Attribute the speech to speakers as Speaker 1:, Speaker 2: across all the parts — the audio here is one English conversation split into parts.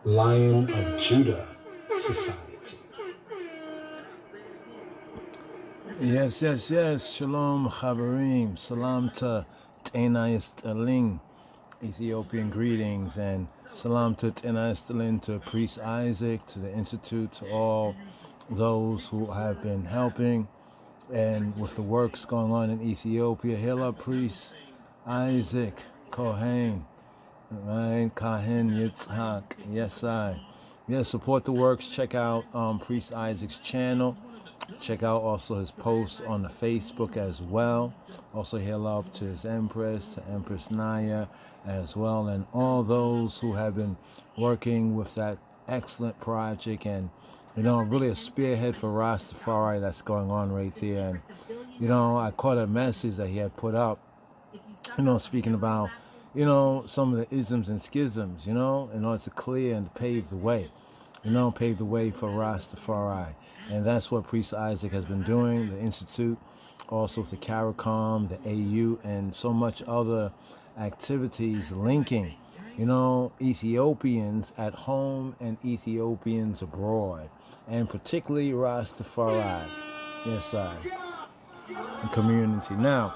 Speaker 1: Lion of Judah Society.
Speaker 2: Yes. Shalom, Chaverim. Salam to T'ena Yistalin. Ethiopian greetings. And salam to T'ena Yistalin, to Priest Isaac, to the Institute, to all those who have been helping and with the works going on in Ethiopia. Hail up, Priest Isaac Kohen. Right? Kahin Yitzhak. Yes, support the works. Check out Priest Isaac's channel. Check out also his posts on the Facebook as well. Also hail up to his Empress, to Empress Naya as well, and all those who have been working with that excellent project, and really a spearhead for Ras Tafari that's going on right there. And I caught a message that he had put up, speaking about some of the isms and schisms, in order to clear and pave the way. Pave the way for Ras Tafari. And that's what Priest Isaac has been doing, the Institute, also with the CARICOM, the AU, and so much other activities linking, Ethiopians at home and Ethiopians abroad, and particularly Ras Tafari, the community. Now,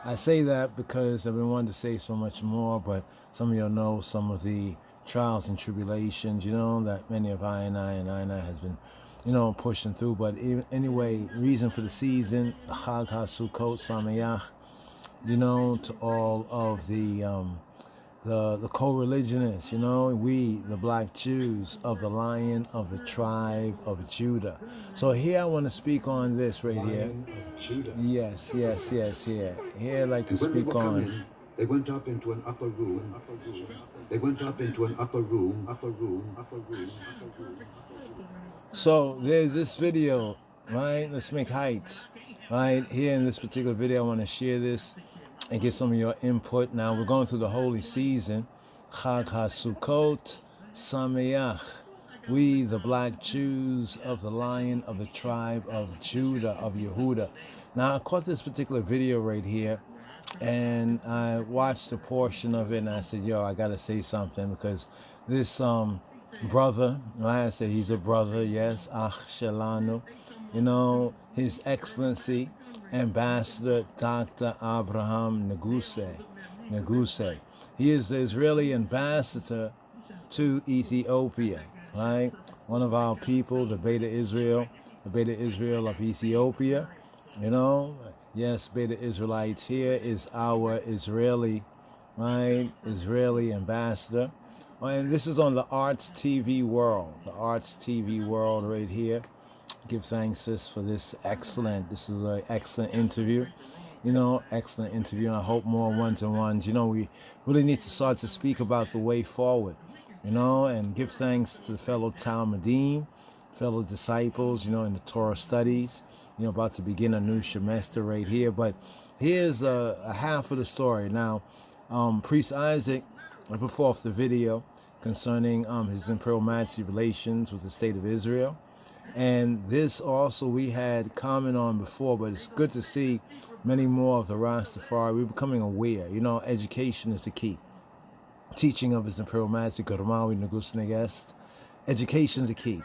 Speaker 2: I say that because I've been wanting to say so much more, but some of y'all know some of the trials and tribulations, that many of I has been, pushing through. But anyway, reason for the season, Chag HaSukkot Sameach, to all of the co-religionists, we, the black Jews of the Lion of the tribe of Judah. So here I want to speak on this right here. Yes, here. Here I'd like to speak on.
Speaker 3: They went up into an upper room. They went up into an upper room.
Speaker 2: So there's this video, right? Let's make heights. Right here in this particular video, I want to share this and get some of your input. Now we're going through the holy season. Chag HaSukkot Sameach. We, the black Jews of the Lion of the tribe of Judah, of Yehuda. Now I caught this particular video right here, and I watched a portion of it, and I said, I got to say something, because this brother, I said he's a brother, yes, Ach Shelanu, His Excellency, Ambassador Dr. Abraham Neguse. He is the Israeli ambassador to Ethiopia, right? One of our people, the Beta Israel of Ethiopia, Yes, Beta Israelites, here is our Israeli ambassador. And this is on the Arts TV World. The Arts TV World right here. Give thanks, sis, for this is an excellent interview. Excellent interview. And I hope more one-to-ones. We really need to start to speak about the way forward, and give thanks to the fellow Talmudim, fellow disciples, in the Torah studies, about to begin a new semester right here. But here's a half of the story. Now, Priest Isaac, I put forth the video concerning his Imperial Majesty relations with the state of Israel. And this also we had comment on before, but it's good to see many more of the Ras Tafari. We're becoming aware. Education is the key. Teaching of His Imperial Majesty, Garmawi Negus Negest. Education is the key.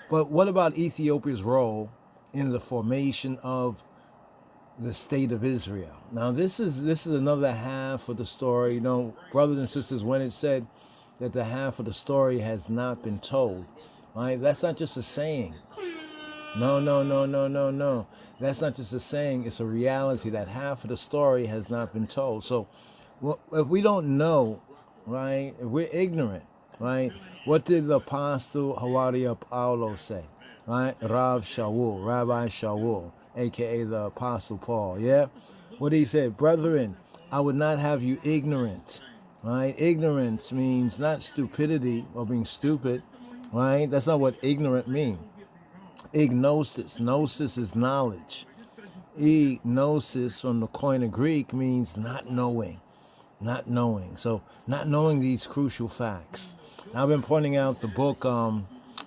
Speaker 2: But what about Ethiopia's role in the formation of the state of Israel? Now, this is another half of the story. Brothers and sisters, when it said that the half of the story has not been told, right? That's not just a saying. No. That's not just a saying. It's a reality that half of the story has not been told. So, if we don't know, right? If we're ignorant, right? What did the apostle Hawaria Paulo say? Right? Rabbi Shaul, a.k.a. the Apostle Paul, yeah? What he said, brethren, I would not have you ignorant, right? Ignorance means not stupidity or being stupid, right? That's not what ignorant means. Ignosis, gnosis is knowledge. Gnosis from the Koine Greek means not knowing. So not knowing these crucial facts. Now, I've been pointing out the book,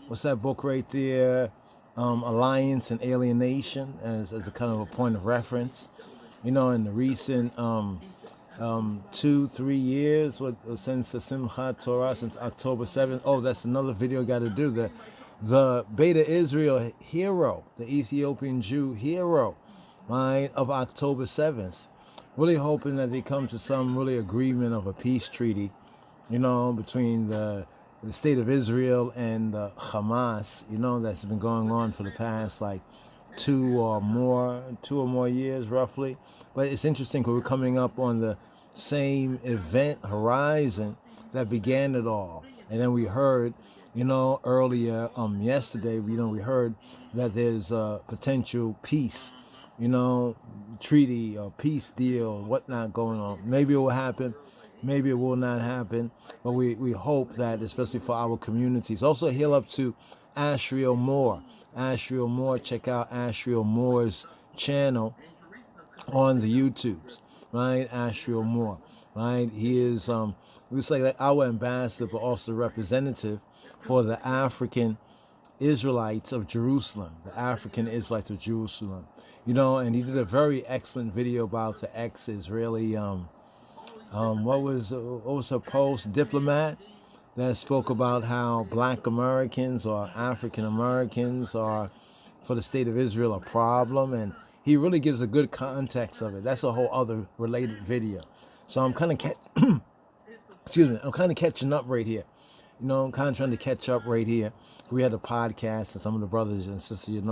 Speaker 2: what's that book right there? Alliance and Alienation as a kind of a point of reference. In the recent 2-3 years since the Simchat Torah, since October 7th. Oh, that's another video got to do. The Beta Israel hero, the Ethiopian Jew hero, right, of October 7th. Really hoping that they come to some really agreement of a peace treaty, between the state of Israel and Hamas, that's been going on for the past like two or more years roughly. But it's interesting because we're coming up on the same event horizon that began it all. And then we heard, earlier yesterday, we heard that there's a potential peace, treaty or peace deal, whatnot going on. Maybe it will happen. Maybe it will not happen, but we hope that, especially for our communities. Also, hail up to Ashriel Moore. Ashriel Moore, check out Ashriel Moore's channel on the YouTubes, right? Ashriel Moore, right? He is, it's like our ambassador, but also representative for the African Israelites of Jerusalem, the African Israelites of Jerusalem, and he did a very excellent video about the ex-Israeli, what was her post? Diplomat that spoke about how Black Americans or African Americans are, for the state of Israel, a problem, and he really gives a good context of it. That's a whole other related video. So I'm kind of I'm kind of catching up right here. I'm kind of trying to catch up right here. We had a podcast, and some of the brothers and sisters,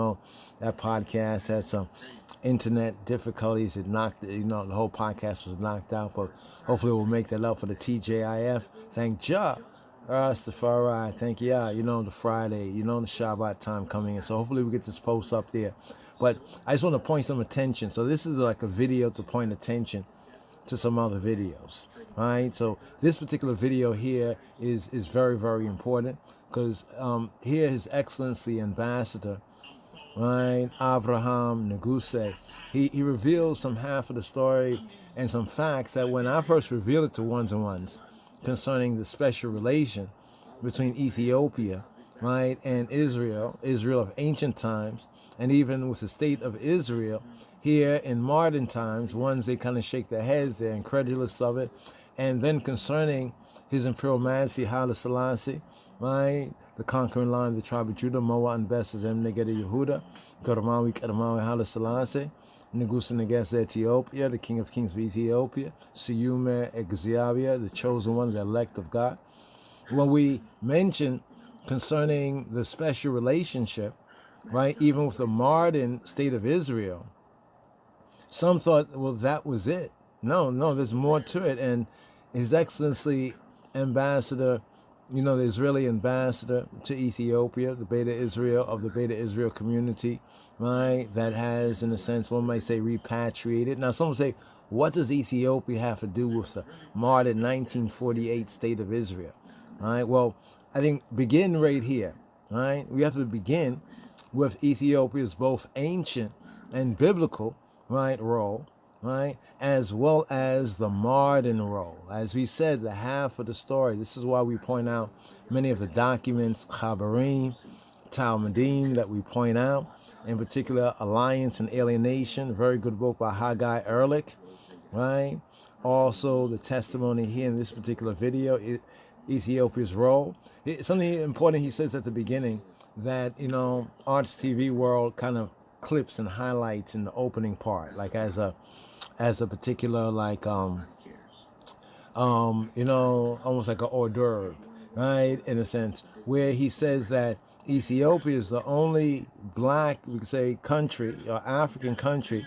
Speaker 2: that podcast had some internet difficulties. It knocked, the whole podcast was knocked out, but hopefully we'll make that up for the TJIF. Thank Jah. Ras Tafari, thank you. The Friday, the Shabbat time coming in. So hopefully we get this post up there. But I just want to point some attention. So this is like a video to point attention to some other videos, right? So this particular video here is very, very important because here His Excellency Ambassador, right, Abraham Neguse, he reveals some half of the story and some facts that when I first revealed it to ones concerning the special relation between Ethiopia, right, and Israel of ancient times, and even with the state of Israel here in modern times, they kind of shake their heads, they're incredulous of it. And then concerning His Imperial Majesty Haile Selassie, right, the conquering line of the tribe of Judah, Moa and Besazem Negede Yehuda, Kadamawi Haile Selassie, Negusa Negesa Ethiopia, the King of Kings of Ethiopia, Siyume Exabia, the chosen one, the elect of God. When we mention concerning the special relationship, right, even with the modern state of Israel, some thought, well, that was it. No, there's more to it. And His Excellency Ambassador, the Israeli ambassador to Ethiopia, the Beta Israel community, right, that has, in a sense, one might say, repatriated. Now, some will say, what does Ethiopia have to do with the modern 1948 state of Israel? All right, well, I think begin right here, right? We have to begin with Ethiopia's both ancient and biblical, right, role, right, as well as the modern role. As we said, the half of the story. This is why we point out many of the documents, Chabarim, Talmudim, that we point out, in particular, Alliance and Alienation, a very good book by Haggai Ehrlich, right? Also, the testimony here in this particular video, Ethiopia's role. Something important he says at the beginning that, Arts TV World kind of clips and highlights in the opening part, like as a particular, like, almost like an hors d'oeuvre, right? In a sense, where he says that Ethiopia is the only black, we could say, country or African country,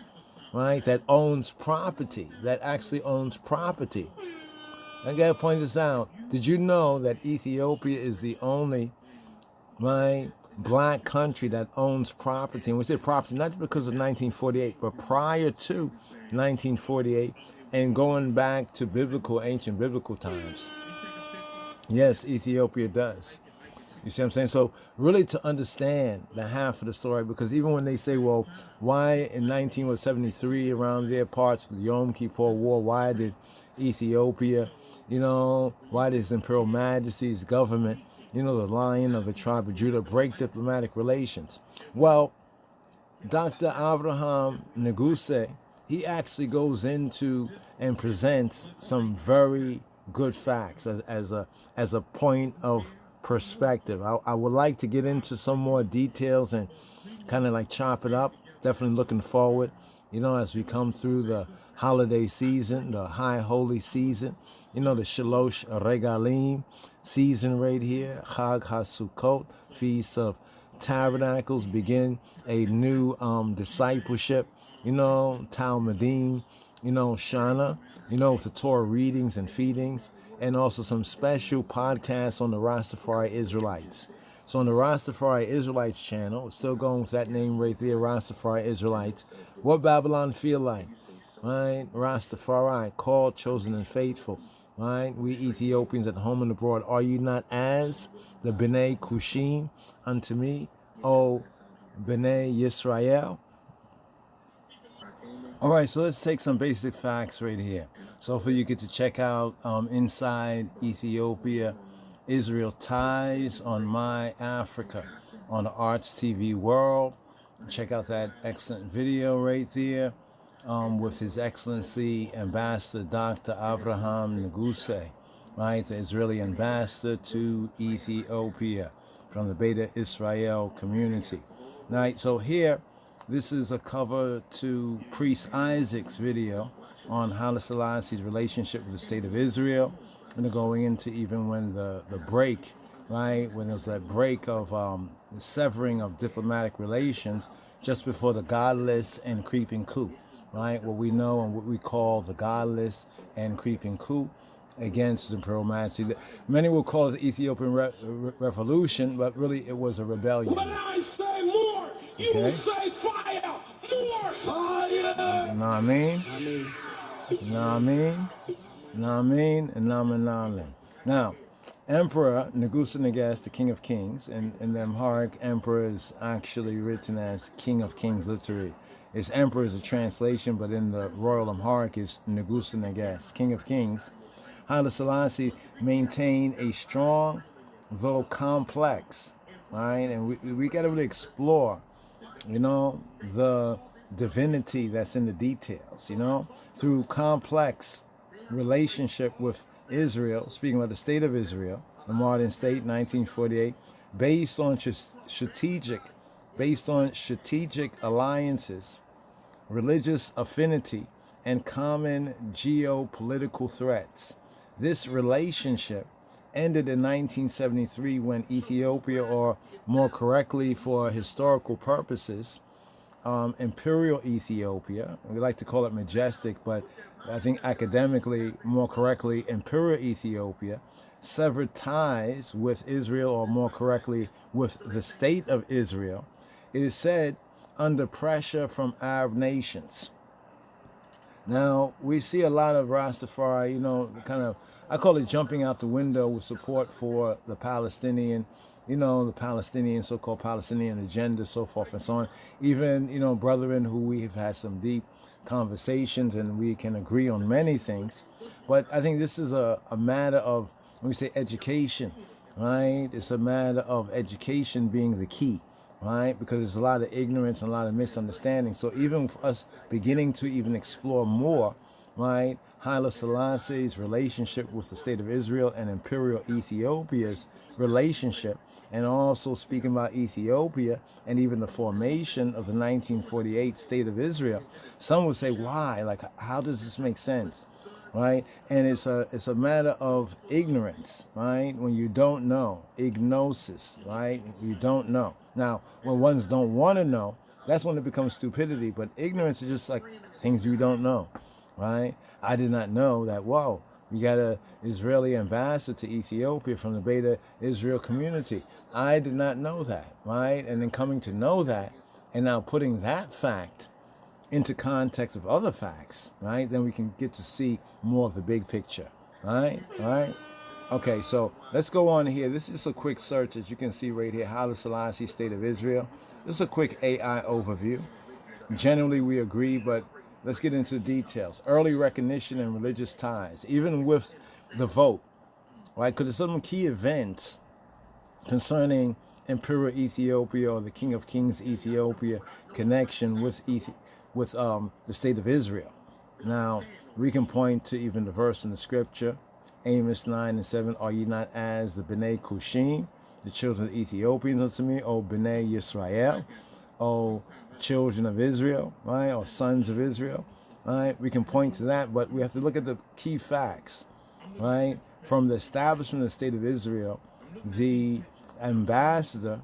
Speaker 2: right, that owns property, that actually owns property. I gotta point this out. Did you know that Ethiopia is the only, right, black country that owns property? And we say property not because of 1948, but prior to 1948 and going back to ancient biblical times. Yes, Ethiopia does. You see what I'm saying? So really to understand the half of the story, because even when they say, well, why in 1973, around their parts of the Yom Kippur War, why did Ethiopia, why did His Imperial Majesty's government, the Lion of the tribe of Judah, break diplomatic relations? Well, Dr. Abraham Neguse, he actually goes into and presents some very good facts as a point of perspective. I would like to get into some more details and kind of like chop it up. Definitely looking forward, as we come through the holiday season, the high holy season, the Shalosh Regalim season right here, Chag HaSukkot, Feast of Tabernacles, begin a new discipleship, Talmudim, Shana, with the Torah readings and feedings, and also some special podcasts on the Ras Tafari Israelites. So on the Ras Tafari Israelites channel, it's still going with that name right there, Ras Tafari Israelites. What Babylon feel like? Right? Ras Tafari, called, chosen, and faithful. Right? We Ethiopians at home and abroad, are you not as the B'nai Kushim unto me, O B'nai Yisrael? All right, so let's take some basic facts right here. So hopefully you get to check out Inside Ethiopia, Israel Ties on My Africa on the Arts TV World. Check out that excellent video right there with His Excellency Ambassador Dr. Abraham Neguse, right, the Israeli ambassador to Ethiopia from the Beta Israel community. Right, so here, this is a cover to Priest Isaac's video on Haile Selassie's relationship with the state of Israel. And going into even when the break, right, when there's that break of the severing of diplomatic relations just before the godless and creeping coup, right, what we know and what we call the godless and creeping coup against the imperial majesty. Many will call it the Ethiopian revolution, but really it was a rebellion.
Speaker 1: When I say more, you will say fire, more fire.
Speaker 2: You know what I mean? You know what I mean? You know what I mean? And Naman. Now, Emperor Negusa Negas, the King of Kings, and the Amharic Emperor is actually written as King of Kings, literally. It's Emperor is a translation, but in the Royal Amharic is Negusa Negas, King of Kings. Haile Selassie maintained a strong, though complex, right? And we got to really explore, the divinity that's in the details, through complex relationship with Israel, speaking about the state of Israel, the modern state, 1948, based on strategic alliances, religious affinity, and common geopolitical threats. This relationship ended in 1973 when Ethiopia, or more correctly for historical purposes, Imperial Ethiopia, we like to call it majestic, but I think academically, more correctly, Imperial Ethiopia, severed ties with Israel, or more correctly, with the state of Israel. It is said under pressure from Arab nations. Now, we see a lot of Ras Tafari, kind of, I call it jumping out the window with support for the Palestinian, the Palestinian, so-called Palestinian agenda, so forth and so on. Even, brethren who we have had some deep conversations and we can agree on many things. But I think this is a matter of, when we say education, right? It's a matter of education being the key, right? Because there's a lot of ignorance and a lot of misunderstanding. So even for us beginning to even explore more, right, Haile Selassie's relationship with the state of Israel and Imperial Ethiopia's relationship, and also speaking about Ethiopia and even the formation of the 1948 state of Israel, some would say, why? Like, how does this make sense? Right? And it's a matter of ignorance, right? When you don't know, ignosis, right? You don't know. Now, when ones don't want to know, that's when it becomes stupidity. But ignorance is just like things you don't know, right? I did not know that, whoa, we got an Israeli ambassador to Ethiopia from the Beta Israel community. I did not know that, right? And then coming to know that, and now putting that fact into context of other facts, right? Then we can get to see more of the big picture, right? Right? Okay, so let's go on here. This is just a quick search, as you can see right here, Haile Selassie, State of Israel. This is a quick AI overview. Generally, we agree, but let's get into the details. Early recognition and religious ties, even with the vote, right? Because there's some key events concerning Emperor Ethiopia, or the King of Kings Ethiopia connection with with the state of Israel. Now, we can point to even the verse in the scripture, Amos 9:7, are ye not as the B'nai Cushim, the children of the Ethiopians unto me, O B'nai Yisrael, O children of Israel, right, or sons of Israel, right? We can point to that, but we have to look at the key facts, right? From the establishment of the state of Israel, the ambassador,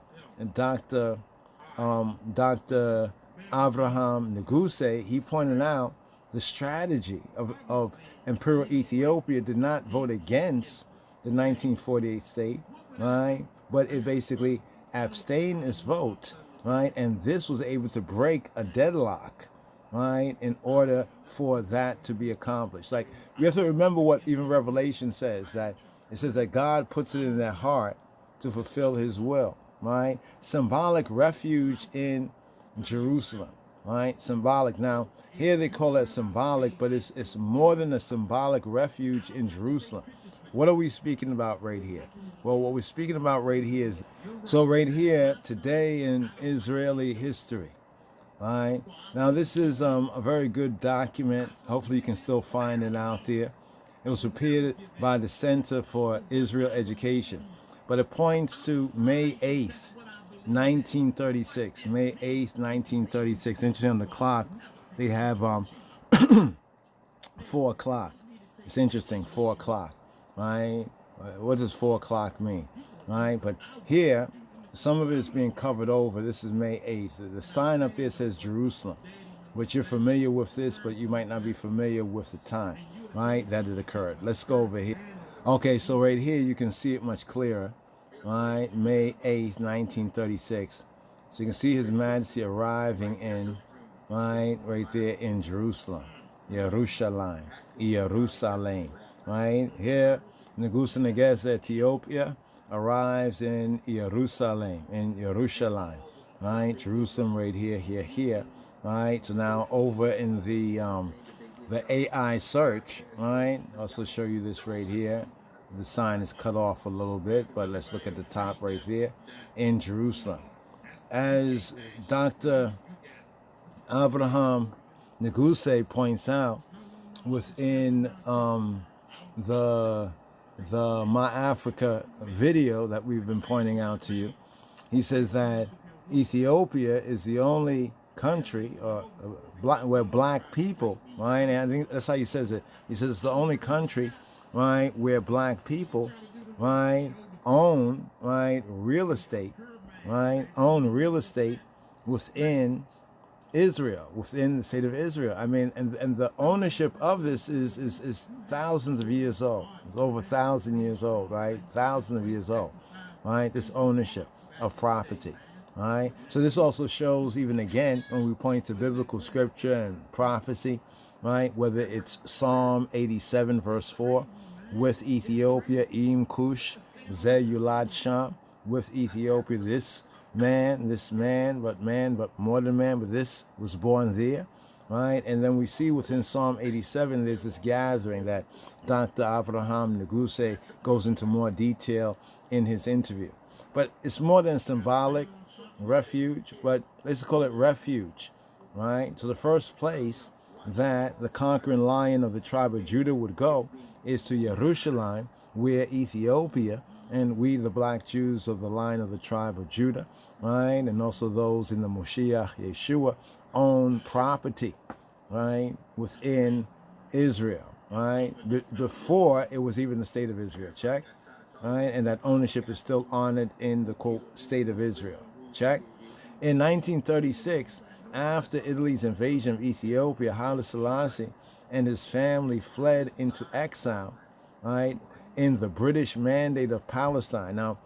Speaker 2: Dr. Abraham Neguse, he pointed out the strategy of Imperial Ethiopia did not vote against the 1948 state, right? But it basically abstained its vote, right? And this was able to break a deadlock, right, in order for that to be accomplished. Like, we have to remember what even Revelation says, that it says that God puts it in their heart to fulfill his will, right? Symbolic refuge in Jerusalem, right? Symbolic. Now, here they call it symbolic, but it's more than a symbolic refuge in Jerusalem. What are we speaking about right here? Well, what we're speaking about right here is, so right here, today in Israeli history, right? Now, this is a very good document. Hopefully you can still find it out there. It was prepared by the Center for Israel Education, but it points to May 8th, 1936. May 8th, 1936. Interesting, on the clock, they have 4 o'clock. It's interesting, 4 o'clock, right? What does 4 o'clock mean, right? But here, some of it is being covered over. This is May 8th. The sign up there says Jerusalem, but you're familiar with this, but you might not be familiar with the time, right, that it occurred. Let's go over here. Okay, so right here, you can see it much clearer, right? May 8th, 1936. So you can see His Majesty arriving in, right there in Jerusalem, Jerusalem, right? Here, Negus Negesa, Ethiopia, arrives in Jerusalem, right? Jerusalem right here, right? So now over in the AI search, right? Also show you this right here. The sign is cut off a little bit, but let's look at the top right there in Jerusalem. As Dr. Abraham Neguse points out within the My Africa video that we've been pointing out to you, he says that Ethiopia is the only country where black people, right? And I think that's how he says it. He says it's the only country, right, where black people, right, own, right, real estate, right, own real estate within Israel, within the state of Israel. I mean, and the ownership of this is thousands of years old. It's over 1,000 years old, right? Thousands of years old, right? This ownership of property, right? So this also shows, even again, when we point to biblical scripture and prophecy, right? Whether it's Psalm 87, verse 4, with Ethiopia, Im Kush, Ze Yulad Sham, with Ethiopia, this man, but more than man, but this was born there, right? And then we see within Psalm 87, there's this gathering that Dr. Abraham Neguse goes into more detail in his interview. But it's more than symbolic refuge, but let's call it refuge, right? So the first place that the conquering lion of the tribe of Judah would go is to Jerusalem, where Ethiopia, and we, the black Jews of the line of the tribe of Judah, right, and also those in the Moshiach, Yeshua, own property, right, within Israel, right, before it was even the state of Israel, check, right, and that ownership is still honored in the, quote, state of Israel, check. In 1936, after Italy's invasion of Ethiopia, Haile Selassie and his family fled into exile, right, in the British Mandate of Palestine. Now,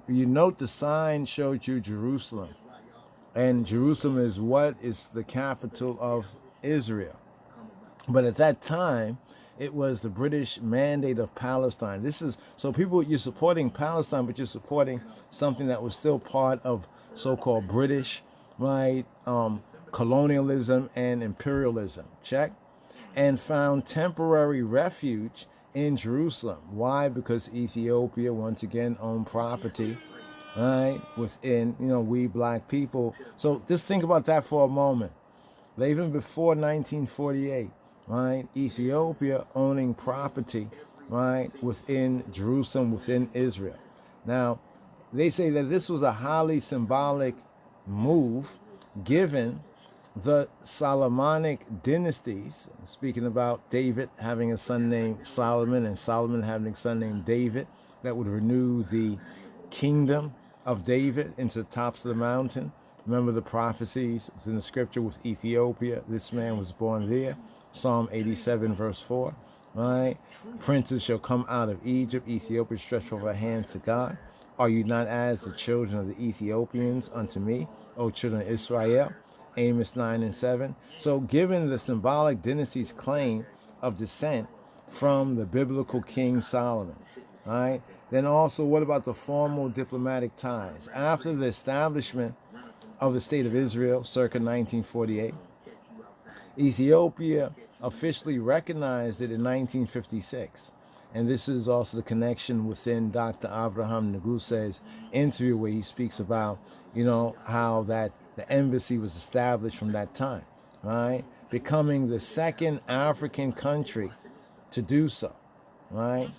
Speaker 2: you note the sign showed you Jerusalem. And Jerusalem is what is the capital of Israel. But at that time, it was the British Mandate of Palestine. This is, so people, you're supporting Palestine, but you're supporting something that was still part of so-called British, right, colonialism and imperialism, check? And found temporary refuge in Jerusalem. Why? Because Ethiopia, once again, owned property, right, within, we black people. So just think about that for a moment. even before 1948, right? Ethiopia owning property, right, within Jerusalem, within Israel. Now, they say that this was a highly symbolic move given the Solomonic dynasties, speaking about David having a son named Solomon and Solomon having a son named David, that would renew the kingdom of David into the tops of the mountain. Remember the prophecies within the scripture with Ethiopia. This man was born there. Psalm 87 verse 4. Right? Princes shall come out of Egypt. Ethiopia stretch forth her hands to God. Are you not as the children of the Ethiopians unto me, O children of Israel? Amos 9 and 7. So given the symbolic dynasty's claim of descent from the biblical King Solomon, right? Then also, what about the formal diplomatic ties? After the establishment of the State of Israel, circa 1948, Ethiopia officially recognized it in 1956. And this is also the connection within Dr. Abraham Neguse's interview where he speaks about, how that the embassy was established from that time, right? Becoming the second African country to do so, right?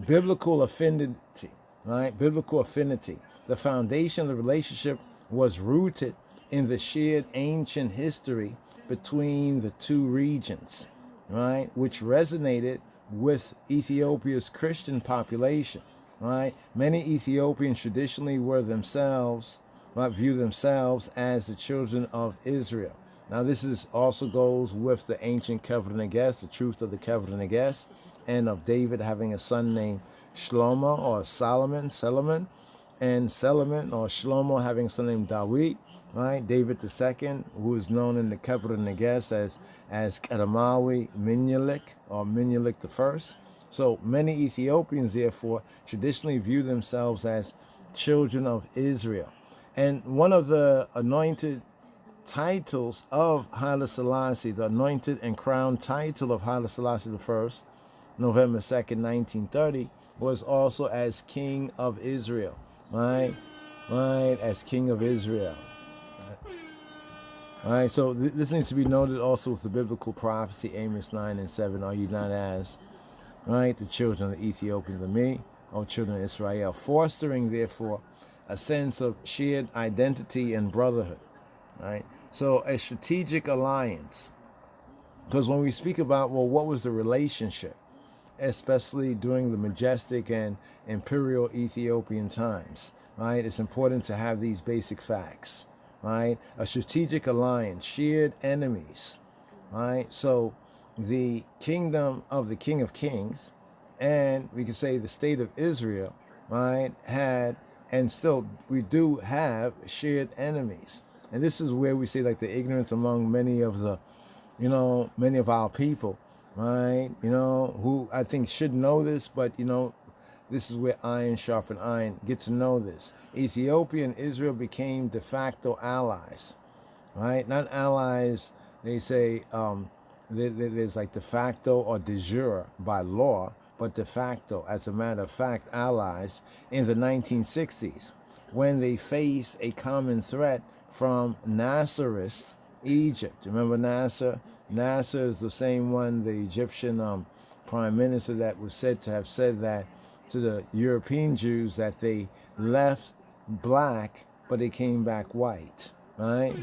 Speaker 2: Biblical affinity, right? Biblical affinity. The foundation of the relationship was rooted in the shared ancient history between the two regions, right? Which resonated with Ethiopia's Christian population, right? Many Ethiopians traditionally were themselves, view themselves as the children of Israel. Now, this is also goes with the ancient covenant guest, the truth of the covenant guest, and of David having a son named Shlomo or Solomon, and Solomon or Shlomo having a son named David, right? David II, who is known in the covenant guest as Kadamawi Menelik or Menelik I. So many Ethiopians, therefore, traditionally view themselves as children of Israel. And one of the anointed titles of Haile Selassie, the anointed and crowned title of Haile Selassie I, November 2nd, 1930, was also as King of Israel, right? Right, as King of Israel. All right, so this needs to be noted also with the biblical prophecy, Amos 9 and 7, are you not as, right, the children of the Ethiopians of me, O children of Israel, fostering, therefore, a sense of shared identity and brotherhood, right? So a strategic alliance, because when we speak about, well, what was the relationship, especially during the majestic and imperial Ethiopian times, right? It's important to have these basic facts, right? A strategic alliance, shared enemies, right? So the kingdom of the King of Kings, and we could say the state of Israel, right, had, and still we do have shared enemies. And this is where we say like the ignorance among many of the, many of our people, right? Who I think should know this, but this is where iron sharpen iron. Get to know this. Ethiopia and Israel became de facto allies, right? Not allies, they say, there's like de facto or de jure by law, but de facto, as a matter of fact, allies in the 1960s when they faced a common threat from Nasserist Egypt. Remember Nasser? Nasser is the same one, the Egyptian prime minister that was said to have said that to the European Jews that they left black, but they came back white, right?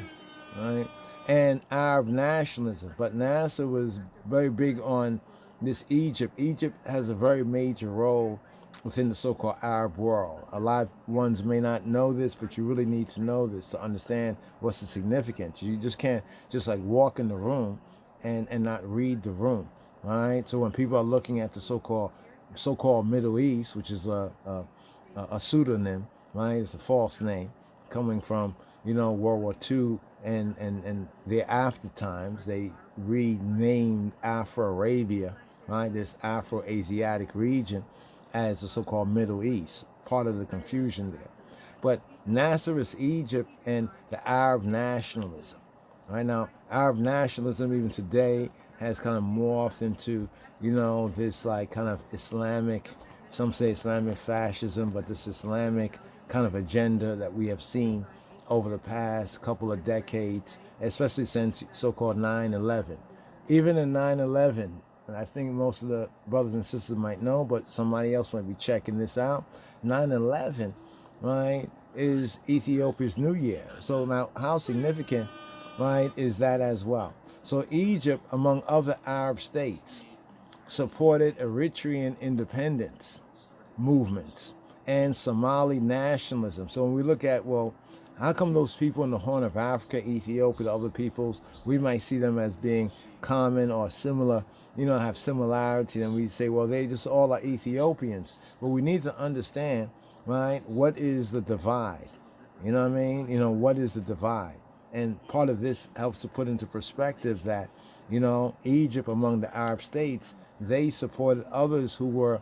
Speaker 2: Right? And Arab nationalism. But Nasser was very big on this Egypt. Egypt has a very major role within the so-called Arab world. A lot of ones may not know this, but you really need to know this to understand what's the significance. You just can't just like walk in the room and not read the room, right? So when people are looking at the so-called Middle East, which is a pseudonym, right? It's a false name coming from, World War II and thereafter times. They renamed Afro-Arabia, right? This Afro-Asiatic region as the so-called Middle East, part of the confusion there. But Nasserist Egypt and the Arab nationalism. Right now, Arab nationalism even today has kind of morphed into, this like kind of Islamic, some say Islamic fascism, but this Islamic kind of agenda that we have seen over the past couple of decades, especially since so-called 9/11. Even in 9/11, and I think most of the brothers and sisters might know, but somebody else might be checking this out. 9/11, right, is Ethiopia's New Year. So now, how significant, right, is that as well? So Egypt, among other Arab states, supported Eritrean independence movements and Somali nationalism. So when we look at, well, how come those people in the Horn of Africa, Ethiopia, the other peoples, we might see them as being common or similar, have similarity, and we say, well, they just all are Ethiopians. But we need to understand, right, what is the divide? You know what I mean? What is the divide? And part of this helps to put into perspective that, Egypt, among the Arab states, they supported others who were,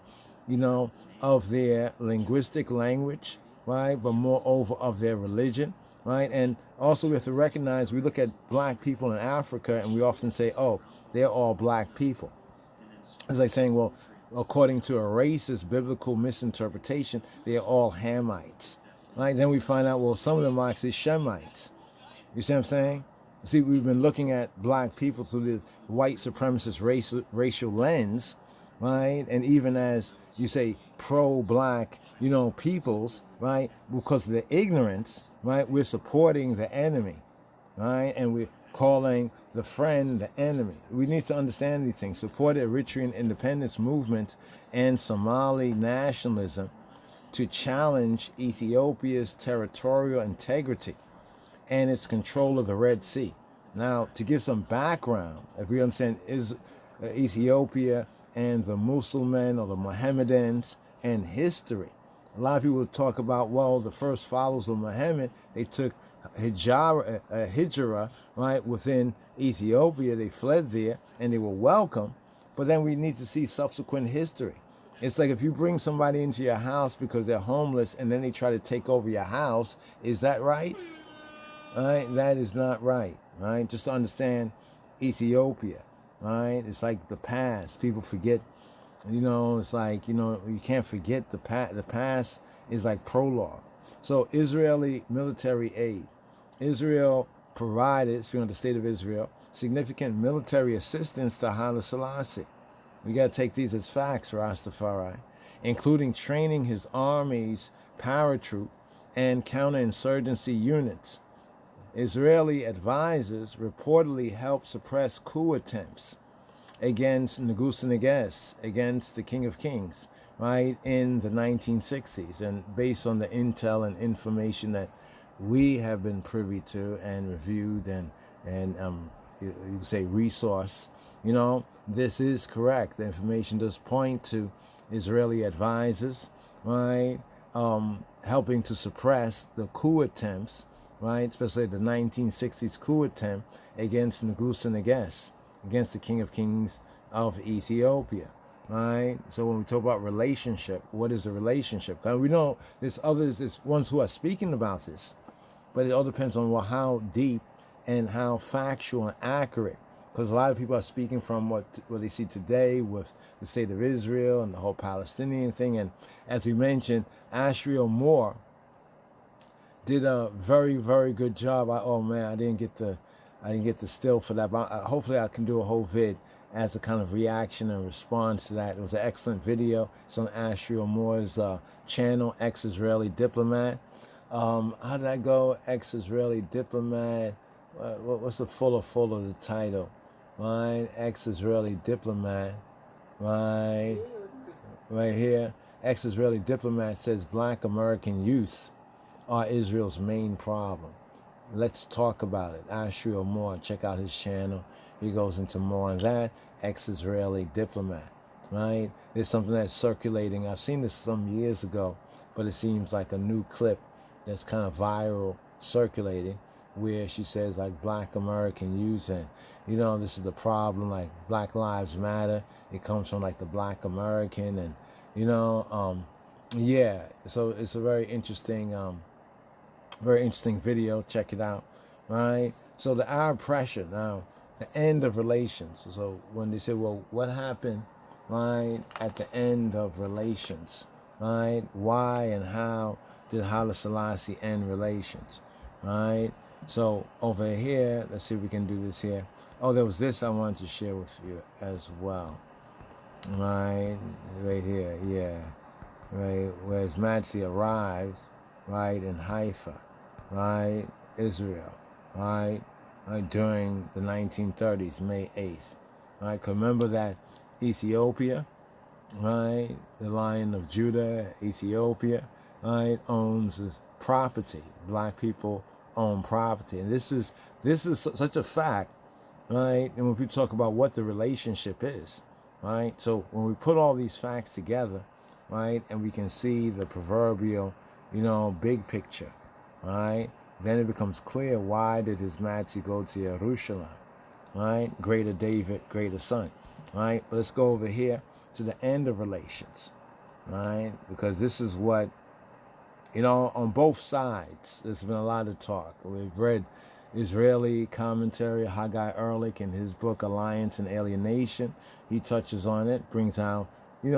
Speaker 2: of their linguistic language, right? But moreover of their religion, right? And also we have to recognize, we look at black people in Africa and we often say, oh, they're all black people. It's like saying, well, according to a racist biblical misinterpretation, they're all Hamites, right? Then we find out, well, some of them are actually Shemites. You see what I'm saying? See, we've been looking at black people through the white supremacist racial lens, right? And even as you say, pro-black, peoples, right? Because of the ignorance, right? We're supporting the enemy, right? And we're calling the friend the enemy. We need to understand these things. Support the Eritrean independence movement and Somali nationalism to challenge Ethiopia's territorial integrity and its control of the Red Sea. Now, to give some background, if we understand Ethiopia and the Muslims or the Mohammedans and history, a lot of people talk about, well, the first followers of Muhammad, they took hijra, right, within Ethiopia. They fled there and they were welcome. But then we need to see subsequent history. It's like if you bring somebody into your house because they're homeless and then they try to take over your house, is that right? Right? That is not right, right? Just to understand Ethiopia, right? It's like the past. People forget, it's like, you can't forget the past. The past is like prologue. So Israeli military aid. Israel provided, speaking of the state of Israel, significant military assistance to Haile Selassie. We got to take these as facts, Ras Tafari, including training his army's paratroop and counterinsurgency units. Israeli advisors reportedly helped suppress coup attempts against Negus, against the King of Kings, right, in the 1960s. And based on the intel and information that we have been privy to and reviewed and you could say resource, this is correct. The information does point to Israeli advisors, right, helping to suppress the coup attempts, right, especially the 1960s coup attempt against Negus, against the King of Kings of Ethiopia, right? So when we talk about relationship, what is the relationship? Because we know there's ones who are speaking about this, but it all depends on, well, how deep and how factual and accurate. Because a lot of people are speaking from what they see today with the state of Israel and the whole Palestinian thing. And as we mentioned, Ashriel Moore did a very, very good job. I didn't get the still for that, but hopefully I can do a whole vid as a kind of reaction and response to that. It was an excellent video. It's on Ashriel Moore's channel, Ex-Israeli Diplomat. How did I go? Ex-Israeli Diplomat. What's the full of the title? Right, Ex-Israeli Diplomat. Right here. Ex-Israeli Diplomat says Black American youth are Israel's main problem. Let's talk about it. Ashriel Moore, check out his channel. He goes into more on that. Ex-Israeli Diplomat, right? There's something that's circulating. I've seen this some years ago, but it seems like a new clip that's kind of viral circulating, where she says like Black American youth, and this is the problem, like Black Lives Matter. It comes from like the Black American, and yeah. So it's a very interesting video. Check it out, right? So the Arab pressure now, the end of relations. So when they say, well, what happened, right, at the end of relations, right? Why and how did Haile Selassie end relations, right? So over here, let's see if we can do this here. Oh, there was this I wanted to share with you as well, right? Right here, yeah, right. Where His Majesty arrives, right, in Haifa, right, Israel, right, during the 1930s, May 8th, right? 'Cause remember that Ethiopia, right, the Lion of Judah, Ethiopia, right, owns his property. Black people own property, and this is such a fact, right? And when people talk about what the relationship is, right? So when we put all these facts together, right, and we can see the proverbial, big picture, right? Then it becomes clear, why did His Majesty go to Jerusalem, right? Greater David, greater son, right? But let's go over here to the end of relations, right? Because this is what, on both sides, there's been a lot of talk. We've read Israeli commentary, Haggai Ehrlich, in his book, Alliance and Alienation. He touches on it, brings out,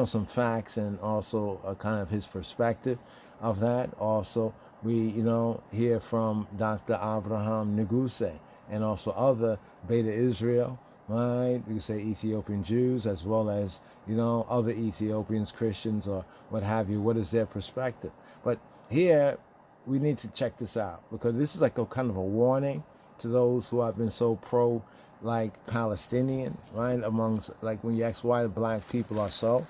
Speaker 2: some facts and also a kind of his perspective of that. Also, we, hear from Dr. Abraham Neguse and also other Beta Israel, right? We say Ethiopian Jews, as well as, other Ethiopians, Christians, or what have you. What is their perspective? But here, we need to check this out, because this is like a kind of a warning to those who have been so pro, like, Palestinian, right? Amongst, like, when you ask why the black people are so,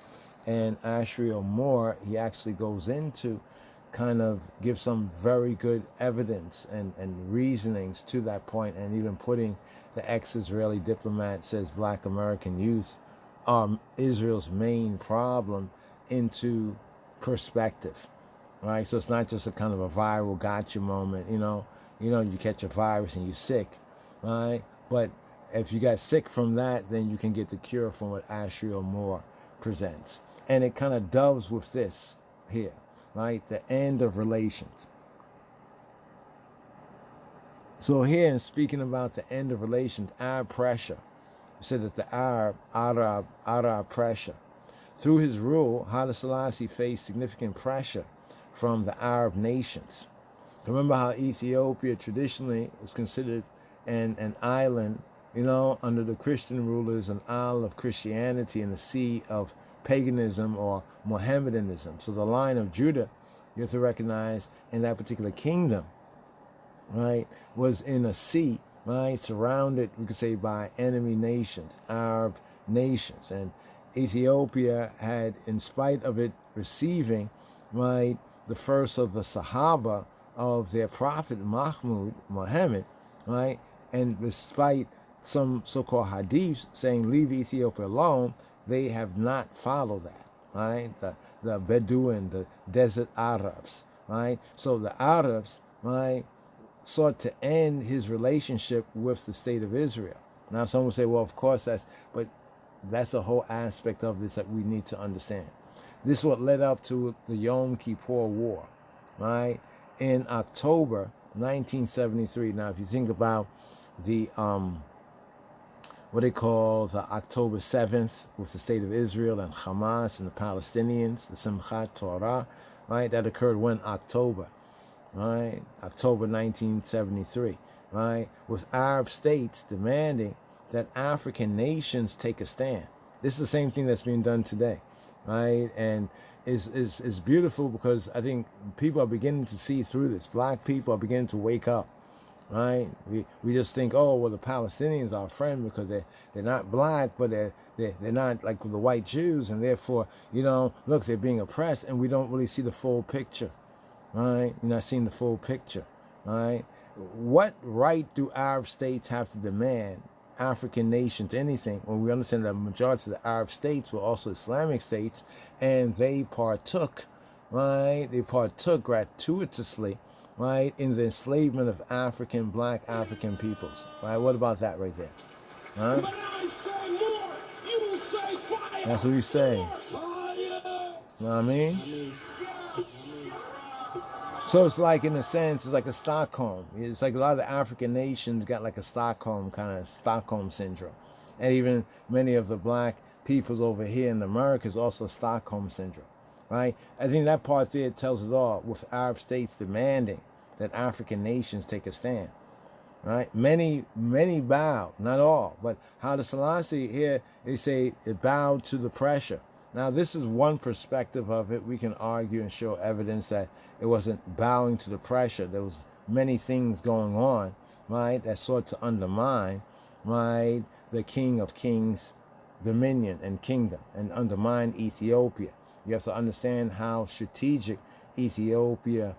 Speaker 2: and Ashriel Moore, he actually goes into kind of give some very good evidence and reasonings to that point, and even putting the ex-Israeli diplomat says black American youth are Israel's main problem into perspective, right? So it's not just a kind of a viral gotcha moment, you catch a virus and you're sick, right? But if you got sick from that, then you can get the cure from what Ashriel Moore presents. And it kind of doves with this here, right? The end of relations. So here, in speaking about the end of relations, Arab pressure, we said that the Arab pressure. Through his rule, Haile Selassie faced significant pressure from the Arab nations. Remember how Ethiopia traditionally was considered an island, under the Christian rulers, an isle of Christianity and the sea of paganism or Mohammedanism. So the line of Judah, you have to recognize, in that particular kingdom, right, was in a sea, right, surrounded, we could say, by enemy nations, Arab nations. And Ethiopia had, in spite of it receiving, right, the first of the Sahaba of their prophet Muhammad, right, and despite some so-called hadiths saying leave Ethiopia alone, they have not followed that, right? The Bedouin, the desert Arabs, right? So the Arabs, right, sought to end his relationship with the state of Israel. Now, some will say, well, of course that's a whole aspect of this that we need to understand. This is what led up to the Yom Kippur War, right? In October 1973. Now, if you think about the what they call the October 7th with the state of Israel and Hamas and the Palestinians, the Simchat Torah, right? That occurred when? October, right? October 1973, right? With Arab states demanding that African nations take a stand. This is the same thing that's being done today, right? And is beautiful, because I think people are beginning to see through this. Black people are beginning to wake up, right? We just think, oh, well, the Palestinians are our friend because they're not black, but they're not like the white Jews, and therefore, look, they're being oppressed, and we don't really see the full picture, right? You're not seeing the full picture, right? What right do Arab states have to demand African nations anything when we understand that the majority of the Arab states were also Islamic states, and they partook, right? They partook gratuitously, right, in the enslavement of black African peoples, right? What about that right there? Huh?
Speaker 1: When I say more, you will say fire.
Speaker 2: That's what we say.
Speaker 1: More fire.
Speaker 2: You know what I mean? So it's like, in a sense, it's like a Stockholm. It's like a lot of the African nations got like a Stockholm syndrome. And even many of the black peoples over here in America is also Stockholm syndrome, right? I think that part there tells it all, with Arab states demanding, that African nations take a stand. Right? Many bowed, not all, but Haile Selassie here, they say it bowed to the pressure. Now, this is one perspective of it. We can argue and show evidence that it wasn't bowing to the pressure. There was many things going on, right, that sought to undermine, right, the King of Kings' dominion and kingdom and undermine Ethiopia. You have to understand how strategic Ethiopia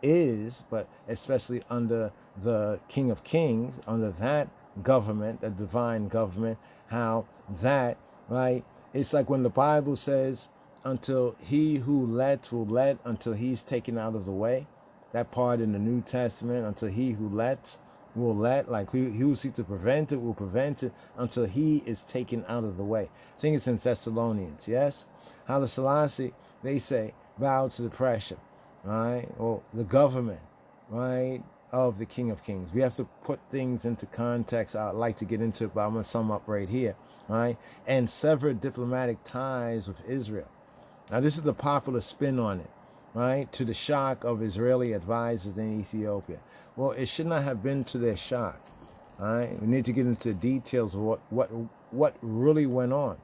Speaker 2: is, but especially under the King of Kings, under that government, the divine government, how that, right, it's like when the Bible says, until he who lets will let until he's taken out of the way. That part in the New Testament, until he who lets will let, like he who seeks to prevent it will prevent it until he is taken out of the way. I think it's in Thessalonians, yes? Haile Selassie, they say, bow to the pressure, right? Or the government, right, of the King of Kings. We have to put things into context. I'd like to get into it, but I'm going to sum up right here, right? And sever diplomatic ties with Israel. Now, this is the popular spin on it, right? To the shock of Israeli advisors in Ethiopia. Well, it should not have been to their shock, all right? We need to get into the details of what really went on.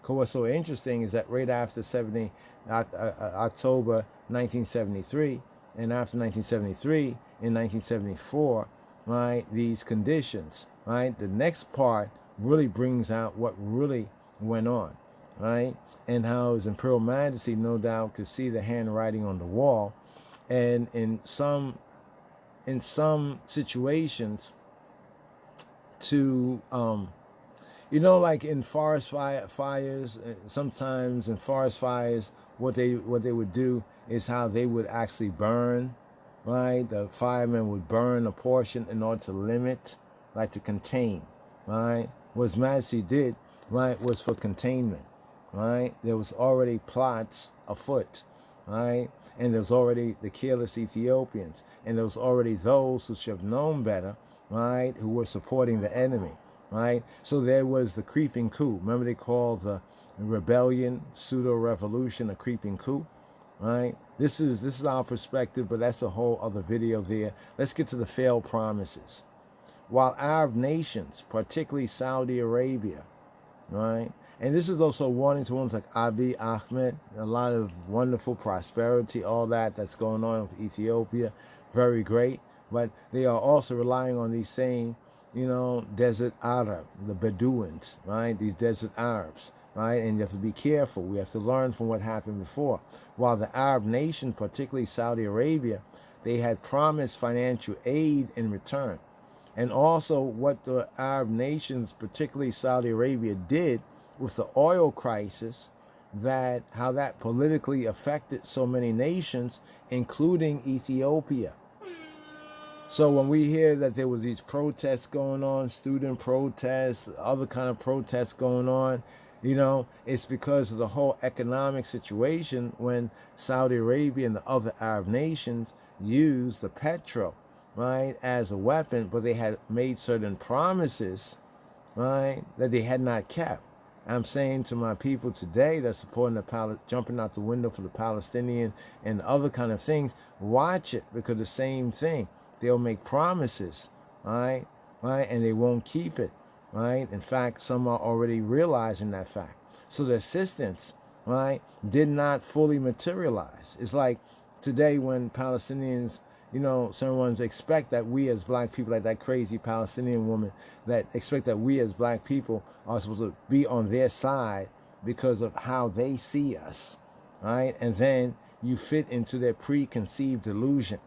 Speaker 2: Because what's so interesting is that right after October 1973, and after 1973, in 1974, right, these conditions, right, the next part really brings out what really went on, right, and how His Imperial Majesty no doubt could see the handwriting on the wall, and in some situations to you know, like in forest fires, sometimes in forest fires, what they would do is how they would actually burn, right? The firemen would burn a portion in order to limit, like to contain, right? What His Majesty did, right, was for containment, right? There was already plots afoot, right? And there was already the careless Ethiopians, and there was already those who should have known better, right, who were supporting the enemy, right? So there was the creeping coup. Remember they called the rebellion, pseudo-revolution, a creeping coup, right? This is our perspective, but that's a whole other video there. Let's get to the failed promises. While Arab nations, particularly Saudi Arabia, right? And this is also warning to ones like Abiy Ahmed, a lot of wonderful prosperity, all that's going on with Ethiopia, very great. But they are also relying on these same, you know, desert Arab, the Bedouins, right? These desert Arabs, right? And you have to be careful. We have to learn from what happened before. While the Arab nation, particularly Saudi Arabia, they had promised financial aid in return. And also what the Arab nations, particularly Saudi Arabia, did with the oil crisis, that how that politically affected so many nations, including Ethiopia. So when we hear that there was these protests going on, student protests, other kind of protests going on, you know, it's because of the whole economic situation when Saudi Arabia and the other Arab nations used the petrol, right, as a weapon, but they had made certain promises, right, that they had not kept. I'm saying to my people today that's supporting the jumping out the window for the Palestinian and other kind of things, watch it, because the same thing. They'll make promises, right, and they won't keep it, right? In fact, some are already realizing that fact. So the assistance, right, did not fully materialize. It's like today when Palestinians, you know, certain ones expect that we as black people, like that crazy Palestinian woman, that expect that we as black people are supposed to be on their side because of how they see us, right? And then you fit into their preconceived delusion,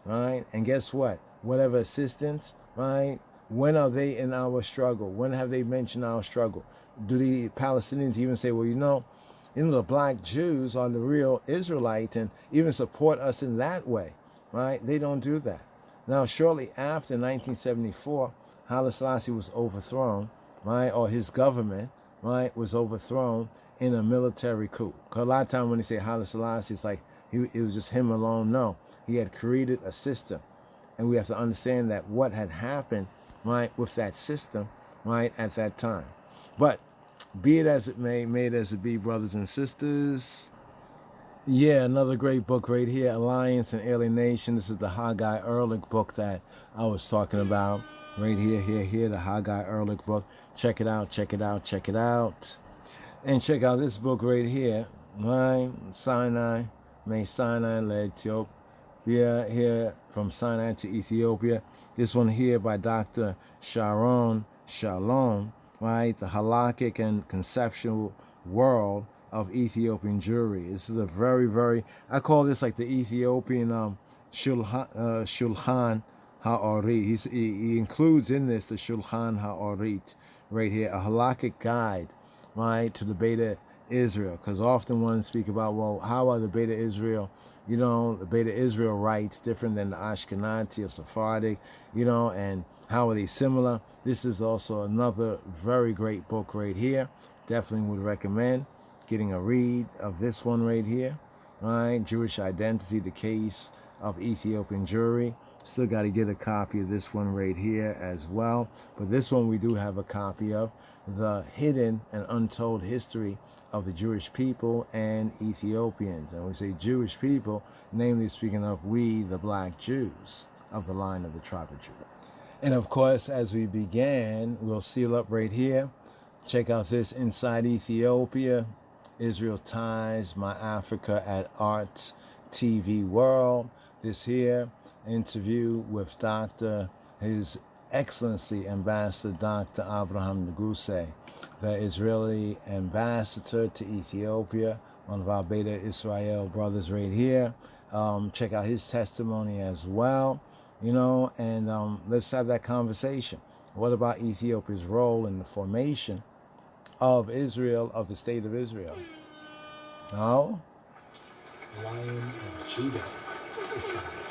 Speaker 2: right? And guess what? Whatever assistance, right? When are they in our struggle? When have they mentioned our struggle? Do the Palestinians even say, well, you know, the black Jews are the real Israelites and even support us in that way, right? They don't do that. Now, shortly after 1974, Haile Selassie was overthrown, right? Or his government, right, was overthrown in a military coup. Because a lot of times when they say Haile Selassie, it's like it was just him alone. No, he had created a system. And we have to understand that what had happened, right, with that system, right, at that time. But be it as it may, made as it be, brothers and sisters, Yeah, another great book right here, Alliance and Alienation. This is the Haggai Ehrlich book that I was talking about. Right here, the Haggai Ehrlich book. Check it out, check it out, check it out. And check out this book right here, right? Sinai, May Sinai led Ethiopia, here from Sinai to Ethiopia. This one here by Dr. Sharon Shalom, right? The halakhic and conceptual world of Ethiopian Jewry. This is a very, I call this like the Ethiopian Shulchan HaOrit. He includes in this the Shulchan HaOrit right here, a halakhic guide, right, to the Beta Israel. Because often one speak about, well, how are the Beta Israel, the Beta Israel rites different than the Ashkenazi or Sephardic, and how are they similar? This is also another very great book right here. Definitely would recommend getting a read of this one right here, right? Jewish Identity, the Case of Ethiopian Jewry. Still got to get a copy of this one right here as well. But this one we do have a copy of, The Hidden and Untold History of the Jewish People and Ethiopians. And when we say Jewish people, namely speaking of we, the black Jews of the line of the tribe of Judah. And of course, as we began, we'll seal up right here. Check out this, Inside Ethiopia, Israel Ties, My Africa at Arts TV World. This here, interview with His Excellency Ambassador Dr. Abraham Nuguse, the Israeli ambassador to Ethiopia, one of our Beta Israel brothers right here. Check out his testimony as well, and let's have that conversation. What about Ethiopia's role in the formation of Israel, of the state of Israel?
Speaker 3: Lion of Judah Society.